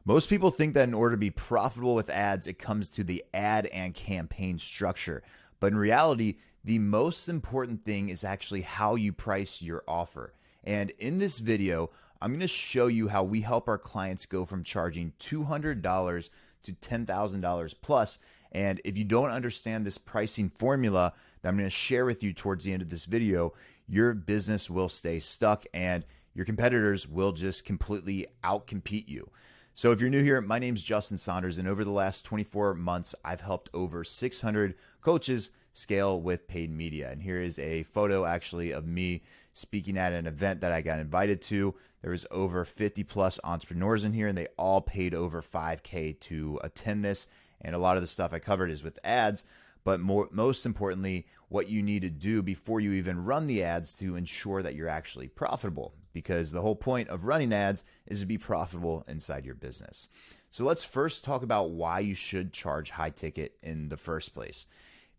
Most people think that in order to be profitable with ads, it comes to the ad and campaign structure. But in reality, the most important thing is actually how you price your offer. And in this video, I'm going to show you how we help our clients go from charging $200 to $10,000 plus. And if you don't understand this pricing formula that I'm going to share with you towards the end of this video, your business will stay stuck and your competitors will just completely outcompete you. So if you're new here, my name's Justin Saunders, and over the last 24 months, I've helped over 600 coaches scale with paid media. And here is a photo actually of me speaking at an event that I got invited to. There was over 50 plus entrepreneurs in here, and they all paid over $5K to attend this. And a lot of the stuff I covered is with ads, but most importantly, what you need to do before you even run the ads to ensure that you're actually profitable. Because the whole point of running ads is to be profitable inside your business. So let's first talk about why you should charge high ticket in the first place.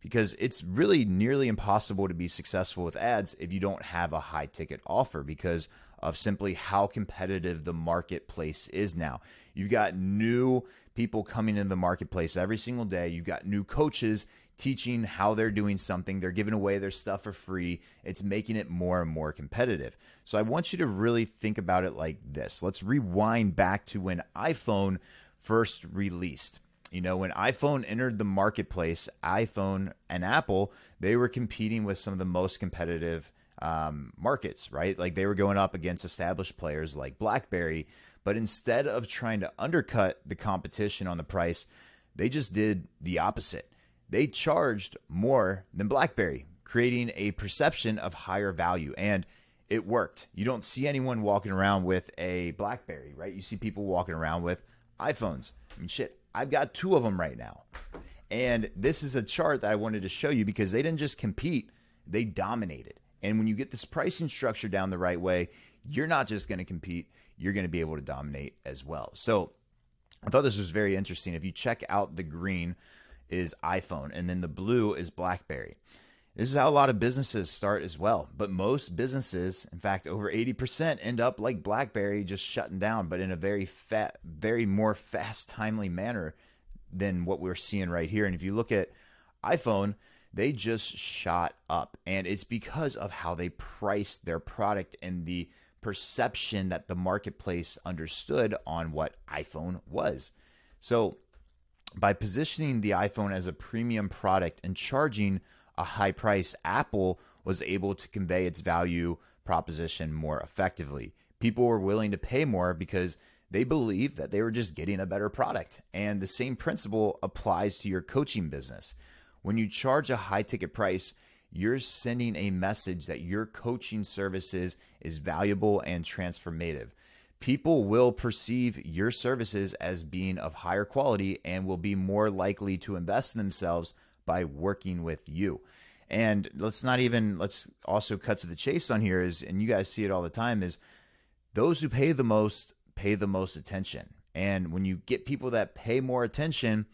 Because it's really nearly impossible to be successful with ads if you don't have a high ticket offer because of simply how competitive the marketplace is now. You've got new people coming into the marketplace every single day. You've got new coaches teaching how they're doing something. They're giving away their stuff for free. It's making it more and more competitive. So I want you to really think about it like this. Let's rewind back to when iPhone first released. You know, when iPhone entered the marketplace, iPhone and Apple, they were competing with some of the most competitive markets, right? Like they were going up against established players like BlackBerry. But instead of trying to undercut the competition on the price, they just did the opposite. They charged more than BlackBerry, creating a perception of higher value. And it worked. You don't see anyone walking around with a BlackBerry, right? You see people walking around with iPhones. I mean, shit, I've got two of them right now. And this is a chart that I wanted to show you because they didn't just compete, they dominated. And when you get this pricing structure down the right way, you're not just going to compete, you're going to be able to dominate as well. So I thought this was very interesting. If you check out the green is iPhone and then the blue is BlackBerry. This is how a lot of businesses start as well. But most businesses, in fact, over 80% end up like BlackBerry, just shutting down, but in a very more fast, timely manner than what we're seeing right here. And if you look at iPhone, they just shot up. And it's because of how they priced their product and the perception that the marketplace understood on what iPhone was. So by positioning the iPhone as a premium product and charging a high price, Apple was able to convey its value proposition more effectively. People were willing to pay more because they believed that they were just getting a better product. And the same principle applies to your coaching business. When you charge a high ticket price, you're sending a message that your coaching services is valuable and transformative. People will perceive your services as being of higher quality and will be more likely to invest in themselves by working with you. And let's also cut to the chase on here is, and you guys see it all the time, is those who pay the most attention. And when you get people that pay more attention,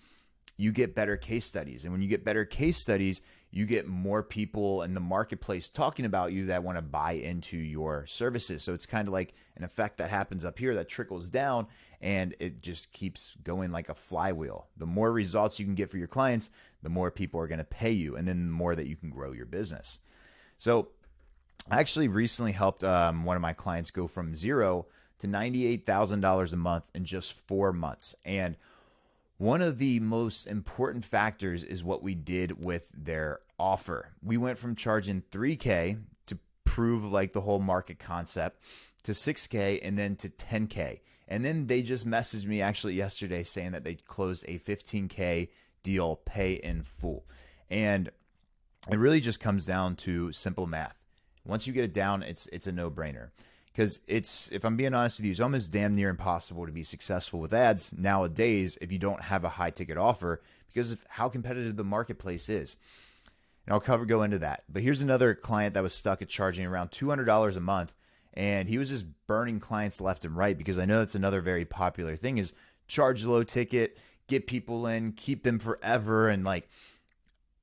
you get better case studies. And when you get better case studies, you get more people in the marketplace talking about you that want to buy into your services. So it's kind of like an effect that happens up here that trickles down and it just keeps going like a flywheel. The more results you can get for your clients, the more people are going to pay you, and then the more that you can grow your business. So I actually recently helped one of my clients go from $0 to $98,000 a month in just 4 months. And one of the most important factors is what we did with their offer. We went from charging $3K to prove like the whole market concept to $6K and then to $10K. And then they just messaged me actually yesterday saying that they closed a $15K deal, pay in full. And it really just comes down to simple math. Once you get it down, it's a no-brainer. Because if I'm being honest with you, it's almost damn near impossible to be successful with ads nowadays if you don't have a high ticket offer because of how competitive the marketplace is. And I'll go into that. But here's another client that was stuck at charging around $200 a month, and he was just burning clients left and right because I know that's another very popular thing is charge low ticket, get people in, keep them forever, and like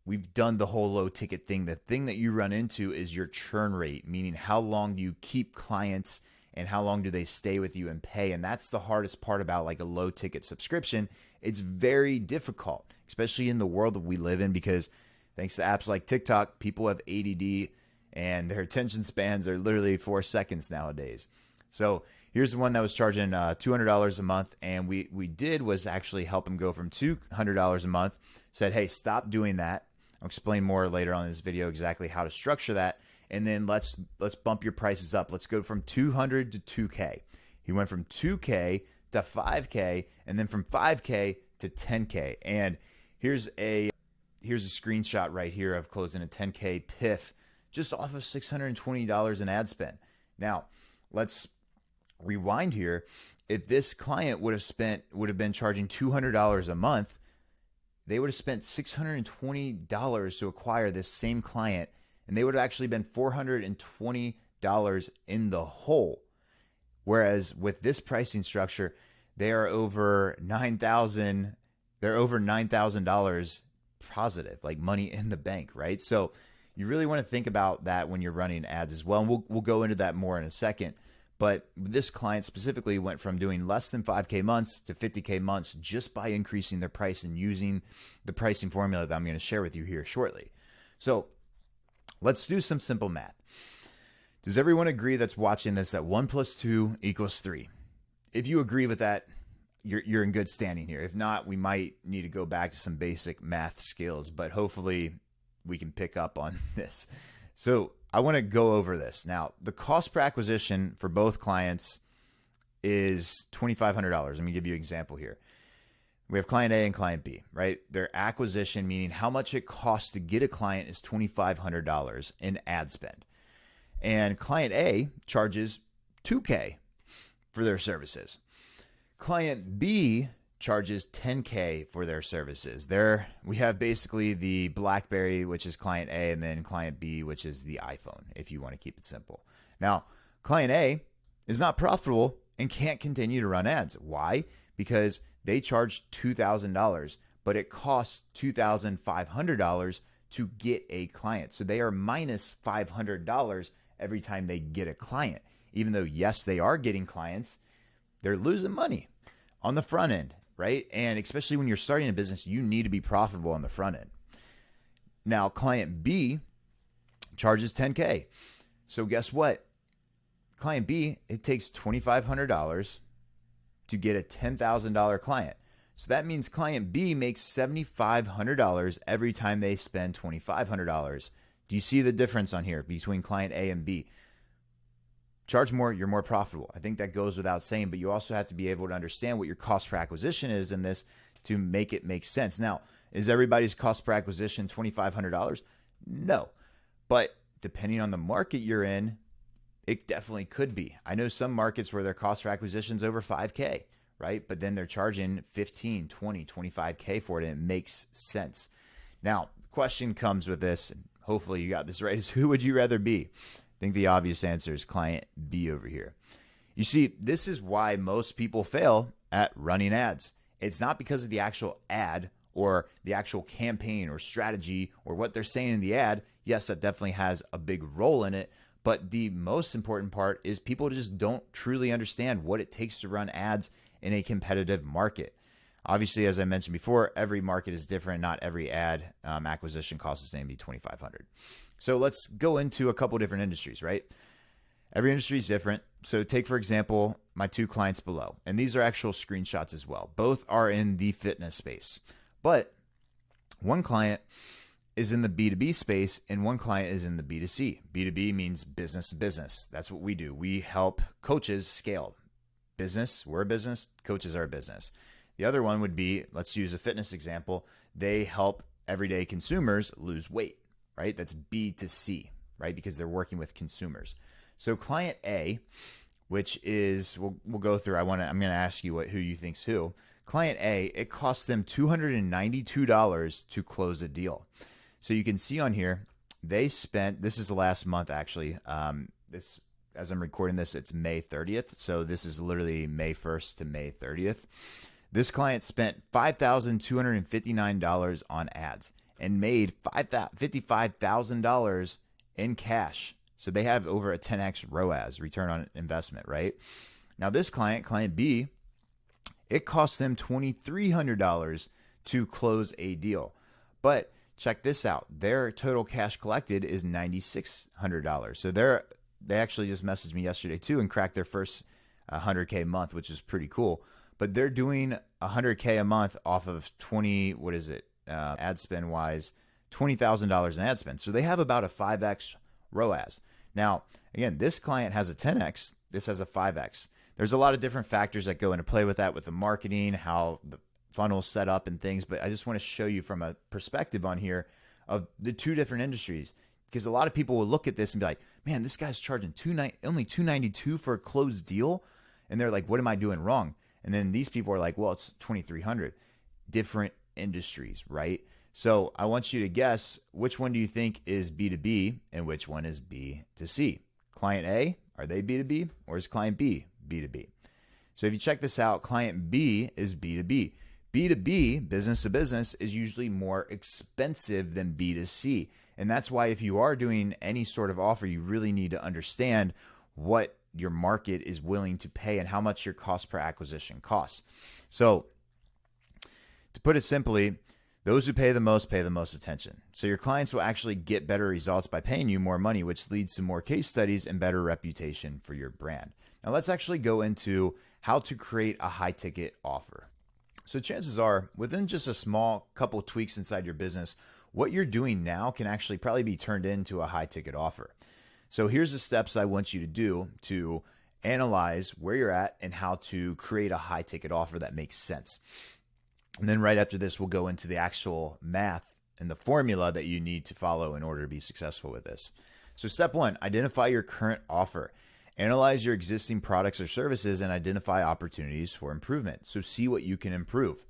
we've done the whole low ticket thing. The thing that you run into is your churn rate, meaning how long do you keep clients and how long do they stay with you and pay. And that's the hardest part about like a low ticket subscription. It's very difficult, especially in the world that we live in, because thanks to apps like TikTok, people have ADD and their attention spans are literally 4 seconds nowadays. So here's the one that was charging $200 a month. And we did was actually help him go from $200 a month. Said, hey, stop doing that. I'll explain more later on in this video exactly how to structure that. And then let's bump your prices up. Let's go from 200 to 2K. He went from 2K to 5K, and then from 5K to 10K. And here's a screenshot right here of closing a 10K PIF just off of $620 in ad spend. Now, let's rewind here. If this client would have been charging $200 a month, they would have spent $620 to acquire this same client, and they would have actually been $420 in the hole. Whereas with this pricing structure, they are over $9,000. They're over $9,000 positive, like money in the bank, right? So you really want to think about that when you're running ads as well. And we'll go into that more in a second. But this client specifically went from doing less than 5K months to 50K months just by increasing their price and using the pricing formula that I'm going to share with you here shortly. So let's do some simple math. Does everyone agree that's watching this that 1 + 2 = 3? If you agree with that, you're in good standing here. If not, we might need to go back to some basic math skills, but hopefully we can pick up on this. So I want to go over this. Now, the cost per acquisition for both clients is $2,500. Let me give you an example here. We have client A and client B, right? Their acquisition, meaning how much it costs to get a client, is $2,500 in ad spend. And client A charges $2K for their services. Client B charges $10K for their services. There we have basically the BlackBerry, which is client A, and then client B, which is the iPhone, if you want to keep it simple. Now, client A is not profitable and can't continue to run ads. Why? Because they charge $2,000, but it costs $2,500 to get a client. So they are minus $500 every time they get a client. Even though, yes, they are getting clients, they're losing money on the front end, right? And especially when you're starting a business, you need to be profitable on the front end. Now, client B charges $10K. So guess what? Client B, it takes $2,500 to get a $10,000 client. So that means client B makes $7,500 every time they spend $2,500. Do you see the difference on here between client A and B? Charge more, you're more profitable. I think that goes without saying, but you also have to be able to understand what your cost per acquisition is in this to make it make sense. Now, is everybody's cost per acquisition $2,500? No, but depending on the market you're in, it definitely could be. I know some markets where their cost per acquisition is over 5K, right? But then they're charging 15, 20, 25K for it, and it makes sense. Now, the question comes with this, and hopefully you got this right, is who would you rather be? I think the obvious answer is client B over here. You see, this is why most people fail at running ads. It's not because of the actual ad or the actual campaign or strategy or what they're saying in the ad. Yes, that definitely has a big role in it. But the most important part is people just don't truly understand what it takes to run ads in a competitive market. Obviously, as I mentioned before, every market is different. Not every ad acquisition cost is going to be $2,500. So let's go into a couple different industries, right? Every industry is different. So take, for example, my two clients below. And these are actual screenshots as well. Both are in the fitness space. But one client is in the B2B space and one client is in the B2C. B2B means business to business. That's what we do. We help coaches scale. Business, we're a business. Coaches are a business. The other one would be, let's use a fitness example. They help everyday consumers lose weight, right? That's B2C, right? Because they're working with consumers. So client A, which is, we'll go through, I'm going to ask you who you think's who. Client A, it costs them $292 to close a deal. So you can see on here, they spent, this is the last month actually. This, as I'm recording this, it's May 30th. So this is literally May 1st to May 30th. This client spent $5,259 on ads and made $55,000 in cash. So they have over a 10x ROAS, return on investment, right? Now this client B, it costs them $2,300 to close a deal. But check this out. Their total cash collected is $9,600. So they actually just messaged me yesterday too and cracked their first 100K a month, which is pretty cool. But they're doing 100K a month off of ad spend wise, $20,000 in ad spend. So they have about a 5x ROAS. Now, again, this client has a 10x. This has a 5x. There's a lot of different factors that go into play with that, with the marketing, how the funnel's set up and things. But I just want to show you from a perspective on here of the two different industries, because a lot of people will look at this and be like, man, this guy's charging only $292 for a closed deal. And they're like, what am I doing wrong? And then these people are like, well, it's $2,300. Different industries, right? So I want you to guess, which one do you think is B2B and which one is B2C? Client A, are they B2B, or is client B B2B? So if you check this out, client B is B2B. B2B, business to business, is usually more expensive than B2C. And that's why if you are doing any sort of offer, you really need to understand what your market is willing to pay and how much your cost per acquisition costs. So to put it simply, those who pay the most attention. So your clients will actually get better results by paying you more money, which leads to more case studies and better reputation for your brand. Now let's actually go into how to create a high ticket offer. So chances are, within just a small couple tweaks inside your business, what you're doing now can actually probably be turned into a high ticket offer. So here's the steps I want you to do to analyze where you're at and how to create a high ticket offer that makes sense. And then right after this, we'll go into the actual math and the formula that you need to follow in order to be successful with this. So step one, identify your current offer. Analyze your existing products or services and identify opportunities for improvement. So see what you can improve.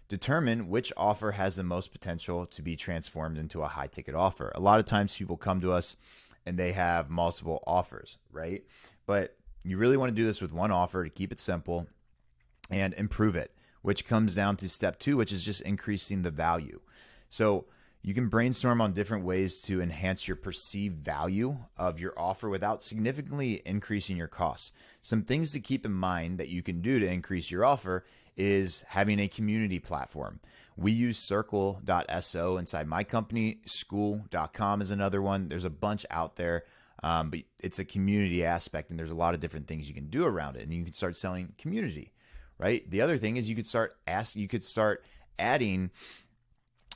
Determine which offer has the most potential to be transformed into a high ticket offer. A lot of times people come to us and they have multiple offers, right? But you really want to do this with one offer to keep it simple and improve it, which comes down to step two, which is just increasing the value. So you can brainstorm on different ways to enhance your perceived value of your offer without significantly increasing your costs. Some things to keep in mind that you can do to increase your offer is having a community platform. We use circle.so inside my company. School.com is another one. There's a bunch out there, but it's a community aspect, and there's a lot of different things you can do around it, and you can start selling community. Right. The other thing is you could start adding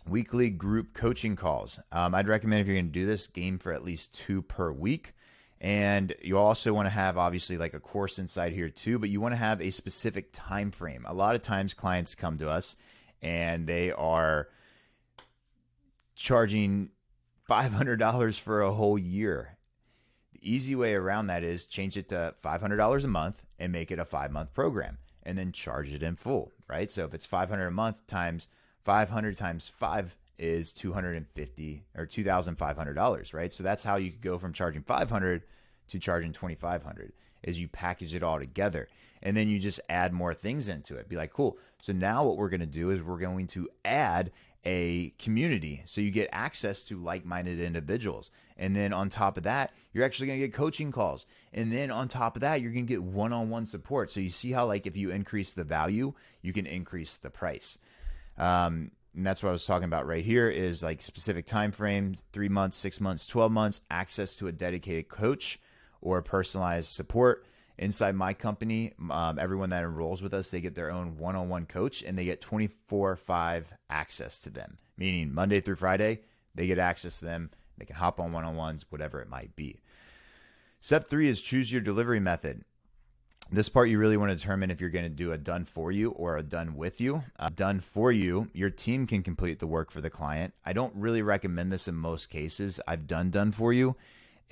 weekly group coaching calls. I'd recommend, if you're going to do this, game for at least 2 per week. And you also want to have obviously like a course inside here too, but you want to have a specific time frame. A lot of times clients come to us and they are charging $500 for a whole year. The easy way around that is change it to $500 a month and make it a 5-month program, and then charge it in full, right? So if it's $500 a month times 500 times 5 is $250 or $2,500, right? So that's how you could go from charging $500 to charging $2,500, is you package it all together. And then you just add more things into it. Be like, cool. So now what we're going to do is we're going to add a community. So you get access to like-minded individuals. And then on top of that, you're actually going to get coaching calls. And then on top of that, you're going to get one-on-one support. So you see how, like, if you increase the value, you can increase the price. And that's what I was talking about right here, is like specific time frames, 3 months, 6 months, 12 months, access to a dedicated coach or personalized support. Inside my company, everyone that enrolls with us, they get their own one-on-one coach, and they get 24/5 access to them, meaning Monday through Friday, they get access to them. They can hop on one-on-ones, whatever it might be. Step 3 is choose your delivery method. This part, you really want to determine if you're going to do a done for you or a done with you. Done for you, your team can complete the work for the client. I don't really recommend this in most cases. I've done for you,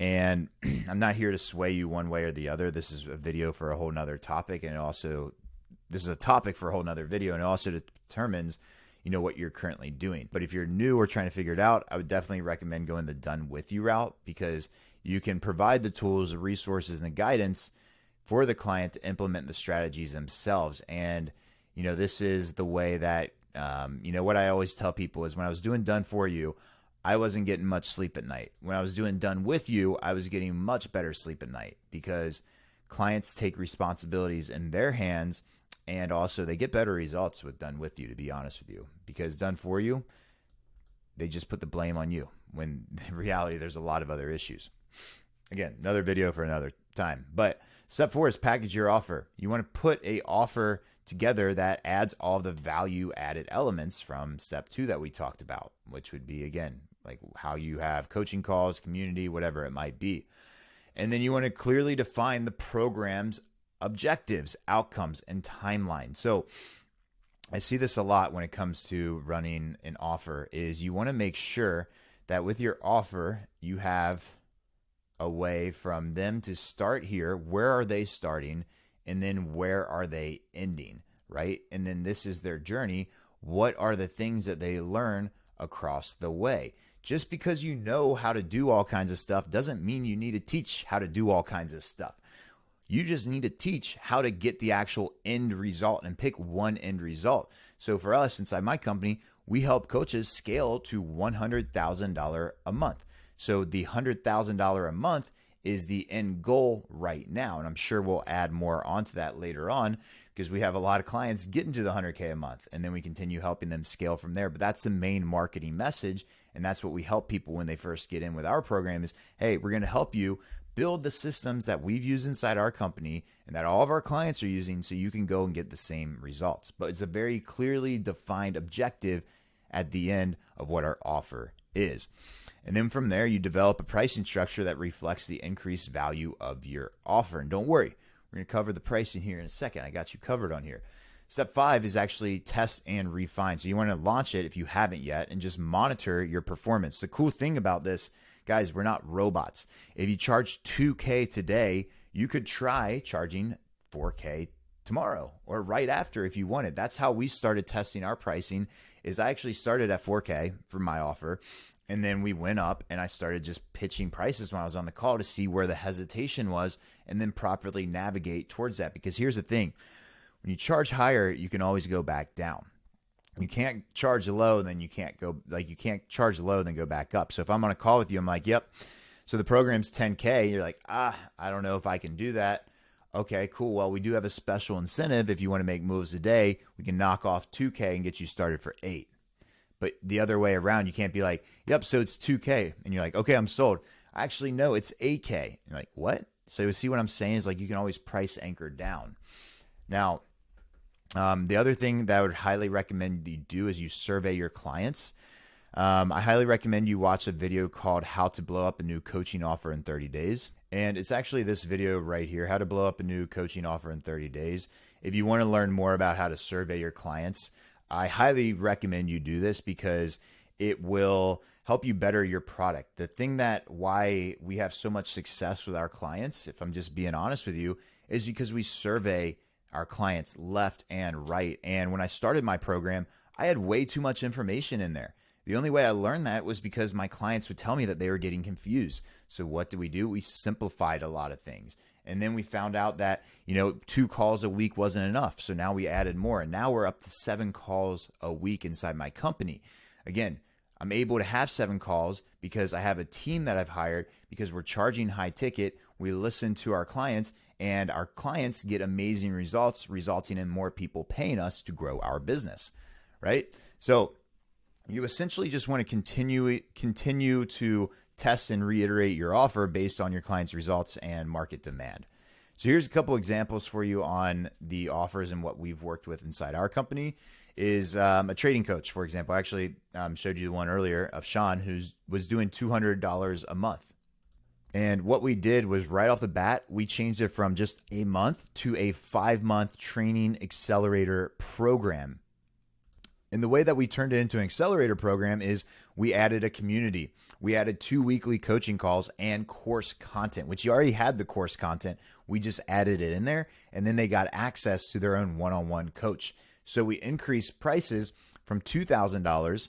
and I'm not here to sway you one way or the other. This is a video for a whole nother topic, and this is a topic for a whole nother video, and it also determines, what you're currently doing. But if you're new or trying to figure it out, I would definitely recommend going the done with you route, because you can provide the tools, the resources, and the guidance for the client to implement the strategies themselves. And, this is the way that, what I always tell people is, when I was doing done for you, I wasn't getting much sleep at night. When I was doing Done With You, I was getting much better sleep at night because clients take responsibilities in their hands, and also they get better results with Done With You, to be honest with you, because Done For You, they just put the blame on you when in reality there's a lot of other issues. Again, another video for another time. But step 4 is package your offer. You want to put a offer together that adds all the value added elements from step 2 that we talked about, which would be, again, like how you have coaching calls, community, whatever it might be. And then you want to clearly define the program's objectives, outcomes, and timeline. So I see this a lot when it comes to running an offer is you want to make sure that with your offer, you have a way from them to start here. Where are they starting? And then where are they ending, right? And then this is their journey. What are the things that they learn across the way? Just because you know how to do all kinds of stuff doesn't mean you need to teach how to do all kinds of stuff. You just need to teach how to get the actual end result and pick one end result. So for us inside my company, we help coaches scale to $100,000 a month. So the $100,000 a month is the end goal right now. And I'm sure we'll add more onto that later on because we have a lot of clients getting to the 100K a month, and then we continue helping them scale from there. But that's the main marketing message. And that's what we help people when they first get in with our program is, hey, we're going to help you build the systems that we've used inside our company and that all of our clients are using so you can go and get the same results. But it's a very clearly defined objective at the end of what our offer is. And then from there, you develop a pricing structure that reflects the increased value of your offer. And don't worry, we're going to cover the pricing here in a second. I got you covered on here. Step 5 is actually test and refine. So you want to launch it if you haven't yet and just monitor your performance. The cool thing about this, guys, we're not robots. If you charge $2K today, you could try charging $4K tomorrow or right after if you wanted. That's how we started testing our pricing. Is I actually started at $4K for my offer, and then we went up and I started just pitching prices when I was on the call to see where the hesitation was and then properly navigate towards that. Because here's the thing, when you charge higher, you can always go back down. You can't charge low, then you can't go, like you can't charge low, then go back up. So if I'm on a call with you, I'm like, yep, so the program's 10K. You're like, I don't know if I can do that. Okay, cool. Well, we do have a special incentive. If you want to make moves today, we can knock off 2K and get you started for 8. But the other way around, you can't be like, yep, so it's 2K. And you're like, okay, I'm sold. Actually, no, it's 8K. And you're like, what? So you see what I'm saying is like you can always price anchor down. Now, the other thing that I would highly recommend you do is you survey your clients. I highly recommend you watch a video called How to Blow Up a New Coaching Offer in 30 Days. And it's actually this video right here, How to Blow Up a New Coaching Offer in 30 Days. If you want to learn more about how to survey your clients, I highly recommend you do this because it will help you better your product. The thing that why we have so much success with our clients, if I'm just being honest with you, is because we survey our clients left and right. And when I started my program, I had way too much information in there. The only way I learned that was because my clients would tell me that they were getting confused. So what did we do? We simplified a lot of things. And then we found out that, 2 calls a week wasn't enough. So now we added more. And now we're up to 7 calls a week inside my company. Again, I'm able to have 7 calls because I have a team that I've hired because we're charging high ticket. We listen to our clients and our clients get amazing results, resulting in more people paying us to grow our business, right? So you essentially just want to continue to test and reiterate your offer based on your client's results and market demand. So here's a couple examples for you on the offers and what we've worked with inside our company is a trading coach, for example. I actually showed you the one earlier of Sean who was doing $200 a month. And what we did was right off the bat, we changed it from just a month to a 5-month training accelerator program. And the way that we turned it into an accelerator program is we added a community. We added 2 weekly coaching calls and course content, which you already had the course content. We just added it in there, and then they got access to their own one-on-one coach. So we increased prices from $2,000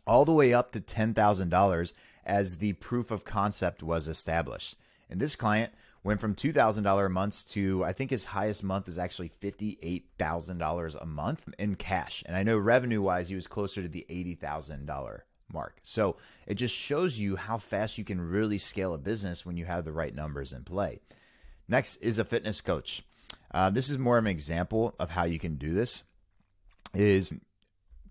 all the way up to $10,000 as the proof of concept was established. And this client went from $2,000 a month to, I think his highest month is actually $58,000 a month in cash. And I know revenue wise, he was closer to the $80,000 mark. So it just shows you how fast you can really scale a business when you have the right numbers in play. Next is a fitness coach. This is more of an example of how you can do this, is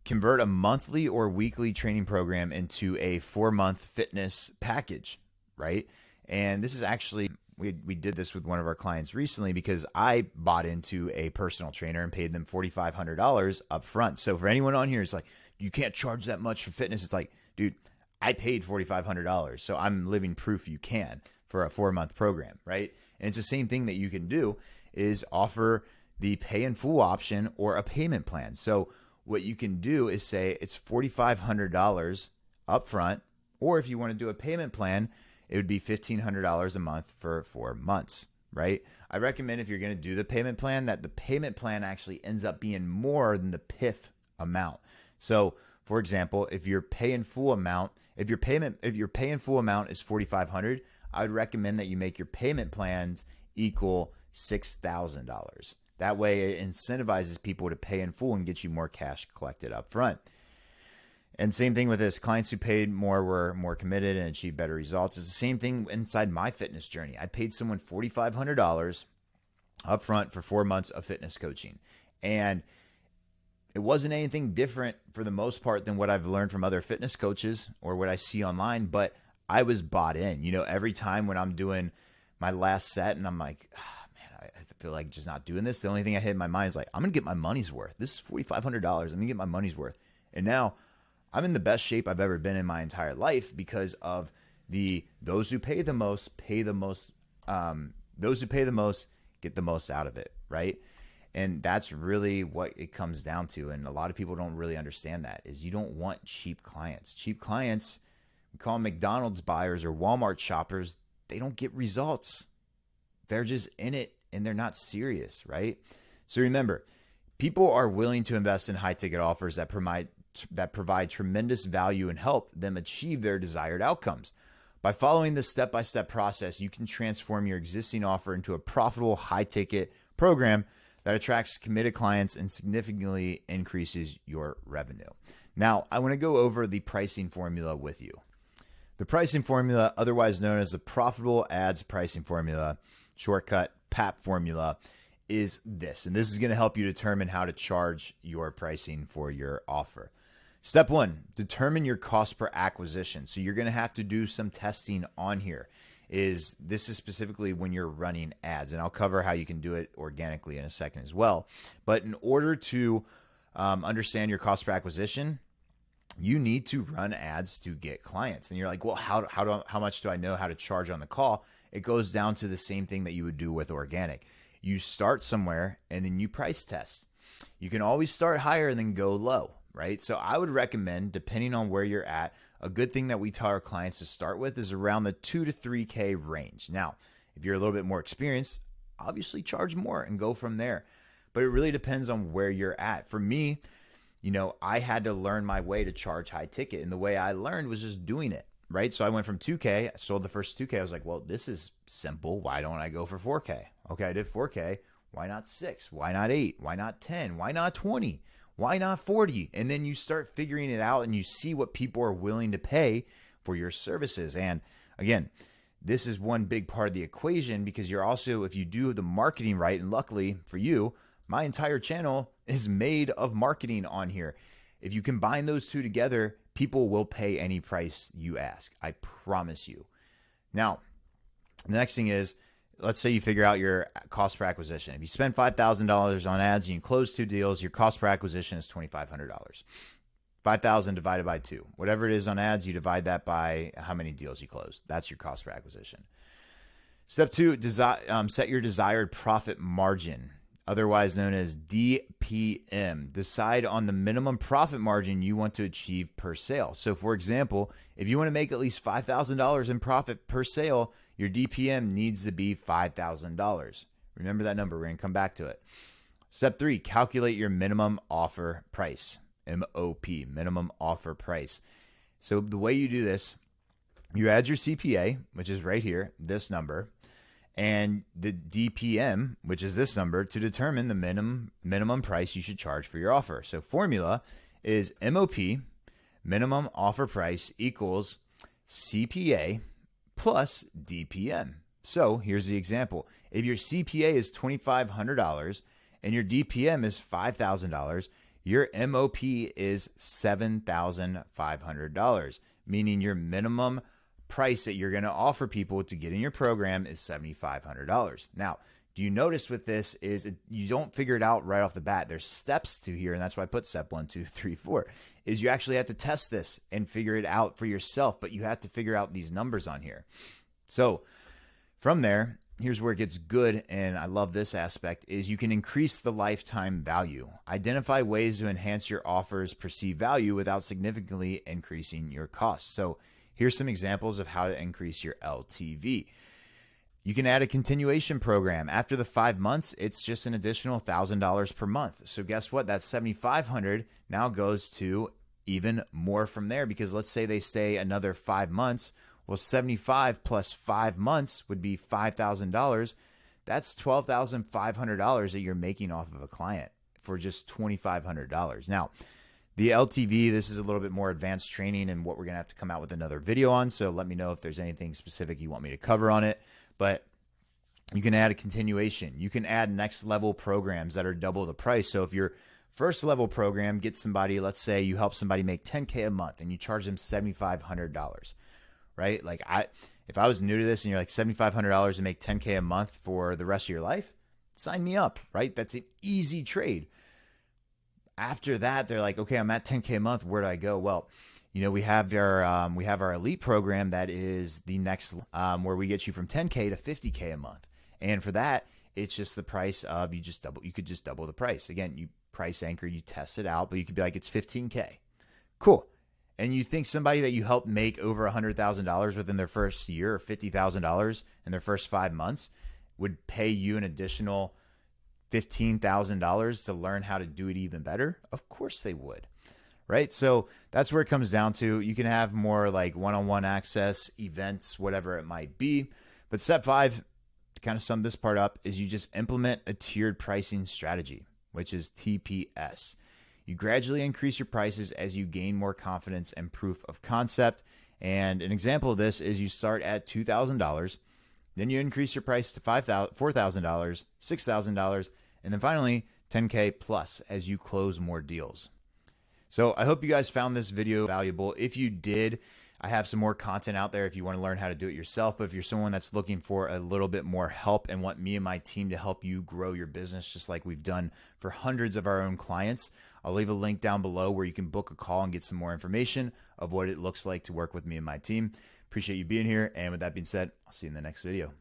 convert a monthly or weekly training program into a 4-month fitness package, right? And this is actually, we did this with one of our clients recently because I bought into a personal trainer and paid them $4,500 up front. So for anyone on here, it's like, you can't charge that much for fitness. It's like, dude, I paid $4,500. So I'm living proof you can for a 4-month program, right? And it's the same thing that you can do is offer the pay in full option or a payment plan. So what you can do is say it's $4,500 up front, or if you want to do a payment plan, it would be $1,500 a month for 4 months, right? I recommend if you're going to do the payment plan that the payment plan actually ends up being more than the PIF amount. So for example, if your pay in full amount, if your pay in full amount is $4,500, I would recommend that you make your payment plans equal $6,000. That way it incentivizes people to pay in full and get you more cash collected up front. And same thing with this. Clients who paid more were more committed and achieved better results. It's the same thing inside my fitness journey. I paid someone $4,500 up front for 4 months of fitness coaching. And it wasn't anything different for the most part than what I've learned from other fitness coaches or what I see online, but I was bought in. You know, every time when I'm doing my last set and I'm like, I feel like just not doing this. The only thing I had in my mind is like, I'm going to get my money's worth. This is $4,500. I'm going to get my money's worth. And now I'm in the best shape I've ever been in my entire life because of those who pay the most pay the most. Those who pay the most get the most out of it, right? And that's really what it comes down to. And a lot of people don't really understand that is you don't want cheap clients. Cheap clients, we call them McDonald's buyers or Walmart shoppers. They don't get results. They're just in it and they're not serious, right? So remember, people are willing to invest in high ticket offers that provide tremendous value and help them achieve their desired outcomes. By following this step-by-step process, you can transform your existing offer into a profitable high ticket program that attracts committed clients and significantly increases your revenue. Now, I want to go over the pricing formula with you. The pricing formula, otherwise known as the Profitable Ads Pricing Formula, shortcut PAP formula, is this. And this is going to help you determine how to charge your pricing for your offer. Step 1, determine your cost per acquisition. So you're going to have to do some testing on here. This is specifically when you're running ads, and I'll cover how you can do it organically in a second as well. But in order to understand your cost per acquisition, you need to run ads to get clients. And you're like, well, how much do I know how to charge on the call? It goes down to the same thing that you would do with organic. You start somewhere and then you price test. You can always start higher and then go low, right? So I would recommend, depending on where you're at, a good thing that we tell our clients to start with is around the 2 to 3K range. Now, if you're a little bit more experienced, obviously charge more and go from there. But it really depends on where you're at. For me, you know, I had to learn my way to charge high ticket. And the way I learned was just doing it, right? So I went from 2K, I sold the first 2K. I was like, well, this is simple. Why don't I go for 4K? Okay, I did 4K. Why not 6? Why not 8? Why not 10? Why not 20? Why not 40? And then you start figuring it out and you see what people are willing to pay for your services. And again, this is one big part of the equation because you're also, if you do the marketing right, and luckily for you, my entire channel is made of marketing on here. If you combine those two together, people will pay any price you ask. I promise you. Now, the next thing is, let's say you figure out your cost per acquisition. If you spend $5,000 on ads and you close 2 deals, your cost per acquisition is $2,500. 5,000 divided by 2. Whatever it is on ads, you divide that by how many deals you close. That's your cost per acquisition. Step 2, set your desired profit margin, otherwise known as DPM. Decide on the minimum profit margin you want to achieve per sale. So for example, if you want to make at least $5,000 in profit per sale, your DPM needs to be $5,000. Remember that number. We're going to come back to it. Step 3, calculate your minimum offer price, MOP, minimum offer price. So the way you do this, you add your CPA, which is right here, this number, and the DPM, which is this number, to determine the minimum price you should charge for your offer. So formula is MOP, minimum offer price equals CPA plus DPM. So here's the example. If your CPA is $2,500 and your DPM is $5,000, your MOP is $7,500, meaning your minimum price that you're going to offer people to get in your program is $7,500. Now, do you notice with this is you don't figure it out right off the bat. There's steps to here, and that's why I put step 1, 2, 3, 4, is you actually have to test this and figure it out for yourself, but you have to figure out these numbers on here. So from there, here's where it gets good, and I love this aspect, is you can increase the lifetime value. Identify ways to enhance your offer's perceived value without significantly increasing your costs. So here's some examples of how to increase your LTV. You can add a continuation program. After the 5 months, it's just an additional $1,000 per month. So guess what? That $7,500 now goes to even more from there, because let's say they stay another 5 months. Well, 75 plus 5 months would be $5,000. That's $12,500 that you're making off of a client for just $2,500. Now, the LTV, this is a little bit more advanced training and what we're going to have to come out with another video on. So let me know if there's anything specific you want me to cover on it. But you can add a continuation. You can add next level programs that are double the price. So if your first level program gets somebody, let's say you help somebody make $10K a month and you charge them $7,500. Right? Like if I was new to this and you're like $7,500 to make $10K a month for the rest of your life, sign me up, right? That's an easy trade. After that, they're like, okay, I'm at $10K a month. Where do I go? Well, you know, we have our elite program that is the next, where we get you from $10K to $50K a month. And for that, it's just the price of, you could just double the price. Again, you price anchor, you test it out, but you could be like, it's $15K. Cool. And you think somebody that you helped make over $100,000 within their first year, or $50,000 in their first 5 months, would pay you an additional $15,000 to learn how to do it even better? Of course they would, right? So that's where it comes down to. You can have more like one-on-one access, events, whatever it might be. But step 5, to kind of sum this part up, is you just implement a tiered pricing strategy, which is TPS. You gradually increase your prices as you gain more confidence and proof of concept. And an example of this is you start at $2,000, then you increase your price to $4,000, $6,000, and then finally $10K plus as you close more deals. So I hope you guys found this video valuable. If you did, I have some more content out there if you want to learn how to do it yourself. But if you're someone that's looking for a little bit more help and want me and my team to help you grow your business, just like we've done for hundreds of our own clients, I'll leave a link down below where you can book a call and get some more information of what it looks like to work with me and my team. Appreciate you being here. And with that being said, I'll see you in the next video.